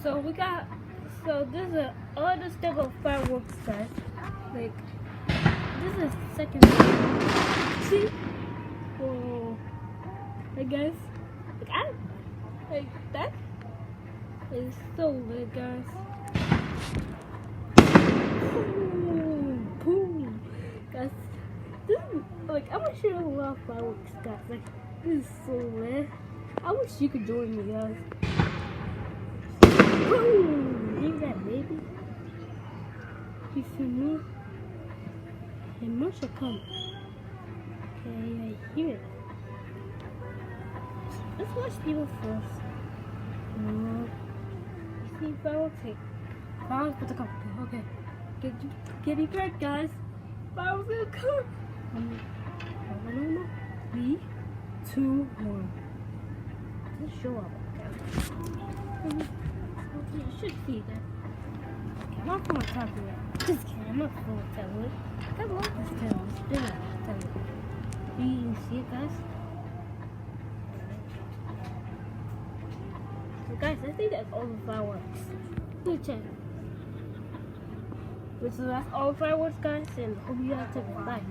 So there's a other step of fireworks, guys. Like, this is second. See? Oh, hey guys. Like that is so lit, guys. Boom, guys. This is, like, I'm gonna shoot a lot of fireworks, guys. Like, this is so lit. I wish you could join me, guys. Boom! Hear that, baby? You see me? It must have come. Okay, I hear it. Let's watch people first. See fireworks. Hey, fireworks about to come. Okay, get prepared, guys. Fireworks will come. 3, 2, 1. Let's show up. Okay. You should see that. Okay, I'm not going to talk to you. Just kidding, I'm not going to tell it. I love this tell. Still not tell it. Do you see it, guys? So, guys, I think that's all the fireworks. Let me check. So that's all the fireworks, guys, and hope you guys have a bye.